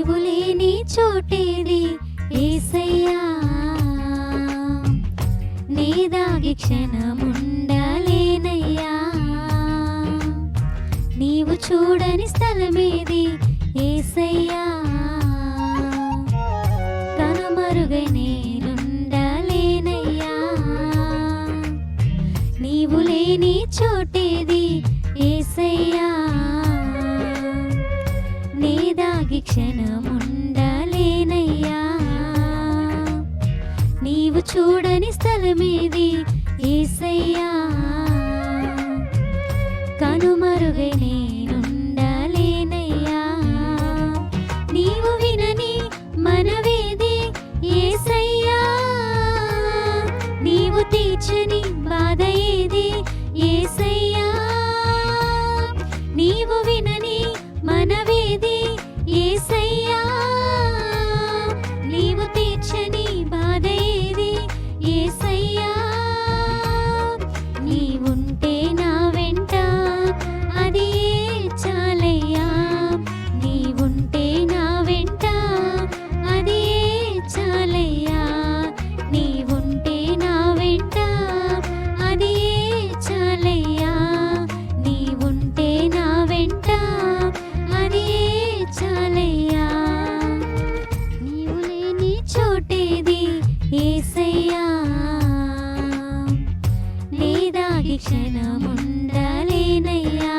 నీవు లేని చోటేది యేసయ్యా, నీ దాగి క్షణముండలేనయ్యా. నీవు చూడని స్థలమేది యేసయ్యా, కనుమరుగై నేనుండలేనయ్యా. నీవు లేని చోటేది యేసయ్యా, నీ దాగి క్షణముండలేనయ్యా. నీవు చూడని స్థలమేది యేసయ్యా, కనుమరుగై నేనుండలేనయ్యా. నీవు వినని మనవేది యేసయ్యా, నీవు తీర్చని బాధ ఏది యేసయ్యా. నీవు వినని మనవేది యేసయ్యా, నీవు తీర్చని బాధ ఏది యేసయ్యా. నీవుంటే నా వెంట అది చాలయ్యా, నీవుంటే నా వెంట అది చాలయ్యా. నీవుంటే నా వెంట అది చాలయ్యా, నీవుంటే నా వెంట అది చాలయ్యా. నీవు లేని చోటేది యేసయ్యా, నీ దాగి క్షణముండలేనయ్యా.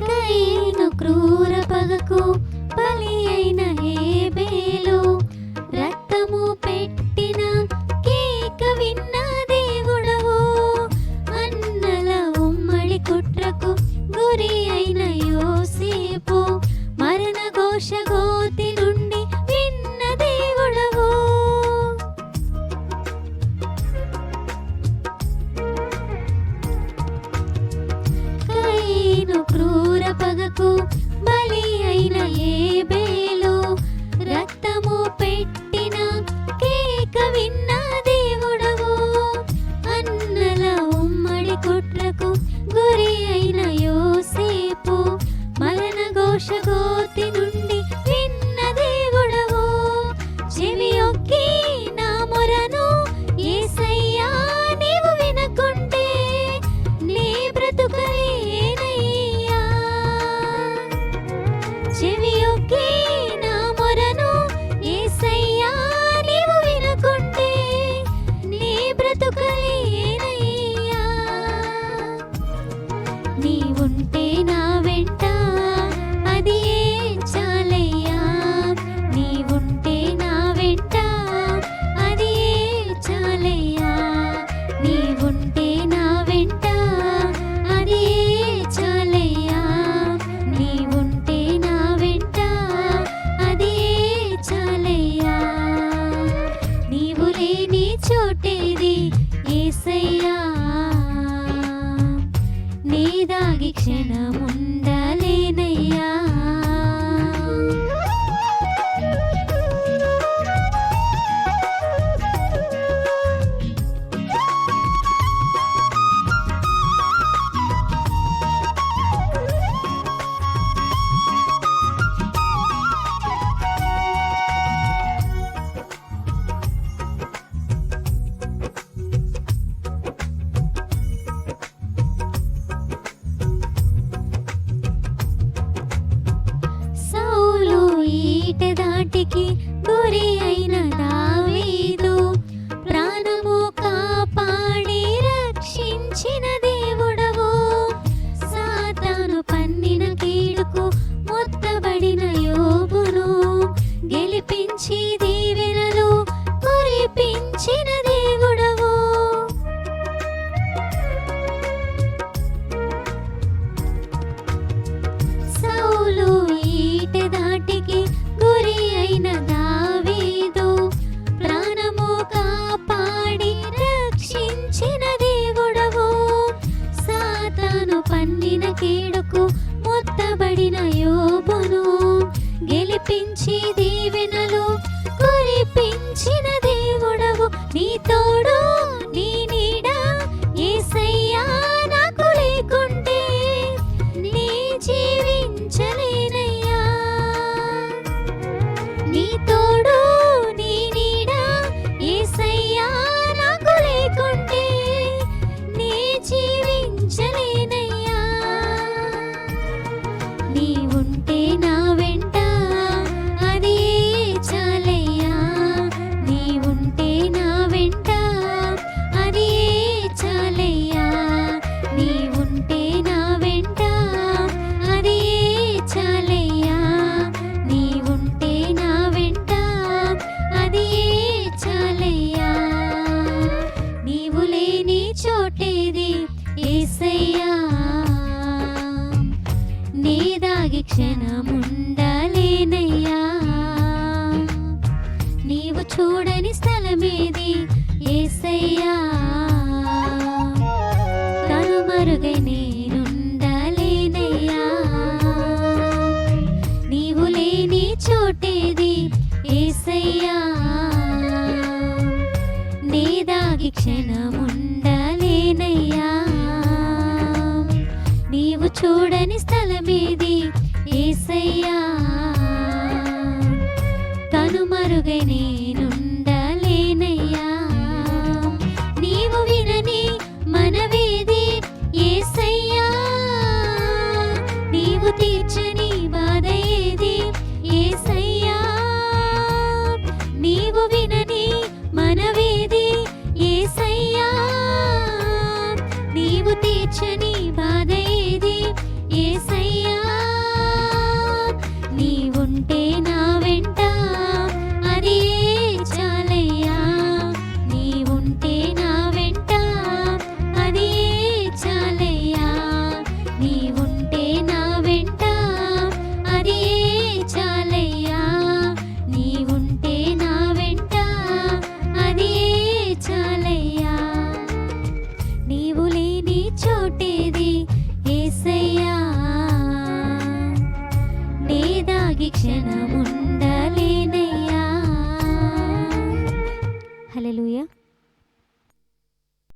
కయీను క్రూర పగకు బలి అయిన హేబేలు, రక్తము పెట్టిన కేక విన్న దేవుడవు. అన్నల ఉమ్మడి కుట్రకు గురి అయిన యోసేపు, మరణ ఘోష గోతి నుండి విన్న దేవుడవు. కయీను క్రూర పగకు బలి అయిన హేబేలు, రక్తము పెట్టిన కేక విన్న దేవుడవు. అన్నల ఉమ్మడి కుట్రకు గురి అయిన యోసేపు, మరణ ఘోష గోతి నుండి విన్న దేవుడవు. చెవి ఒగ్గి నా మొరను యేసయ్యా, నీవు వినకుంటే నీ బ్రతుకలేనయ్యా. చెవి ఒగ్గి నా మొరను యేసయ్యా, నీవు వినకుంటే నీ బ్రతుకలేనయ్యా. నీవుంటే నా వెంట అది చాలయ్యా, నీవుంటే నా వెంట అది చాలయ్యా. నీవుంటే నా వెంట అది చాలయ్యా, నీవుంటే నా వెంట అది చాలయ్యా. నీవు లేని చోటేది యేసయ్యా, నీ దాగి క్షణముండలేనయ్యా. సౌలు ఈట దాటికి గురి అయిన దావీదు, ప్రాణము కాపాడి రక్షించిన దేవుడవు. సాతాను పన్నిన కీడుకు మొత్తబడిన యోబును గెలిపించి దీవెనలు కురిపించిన దేవుడవు. సాతాను పన్నిన కీడుకు మొత్తబడిన యోబును గెలిపించి దీవెనలు కురిపించిన దేవుడవు. నీ తోడు నీ నీడ యేసయ్యా నాకు లేకుంటే నీ జీవించలేనయ్యా. నీ తోడు నీ నీడ యేసయ్యా నాకు లేకుంటే నీ జీవించలేనయ్యా. నీ ఉంటే నా వెంట అది చాలయ్యా. నీ ఉంటే నా వెంట అది చాలయ్యా. నీ ఉంటే నా వెంట అది చాలయ్యా. నీ ఉంటే నా వెంట అది చాలయ్యా. నీవు లేని చోటేది యేసయ్యా. నీ దాగి క్షణముండలేనయ్యా. నీవు చూడని స్థలమేది యేసయ్యా. కనుమరుగై నేనుండలేనయ్యా. నీవు లేని చోటేది యేసయ్యా. నీ దాగి క్షణముండలేనయ్యా. నీవు చూడని స్థలమేది యేసయ్యా. కనుమరుగై నేనుండలేనయ్యా. నీవు వినని మనవేది యేసయ్యా. నీవు తీర్చని బాధ ఏది యేసయ్యా. నీవు వినని మనవేది యేసయ్యా. నీవు తీర్చని బాధ ఏది యేసయ్యా. నీ ఉంటే నా వెంట అది చాలయ్యా. నీ ఉంటే నా వెంట అది చాలయ్యా. నీ ఉంటే నా వెంట అది చాలయ్యా. నీ ఉంటే నా వెంట అది చాలయ్యా. నీవు లేని చోటేది యేసయ్యా. నీ దాగి క్షణముండ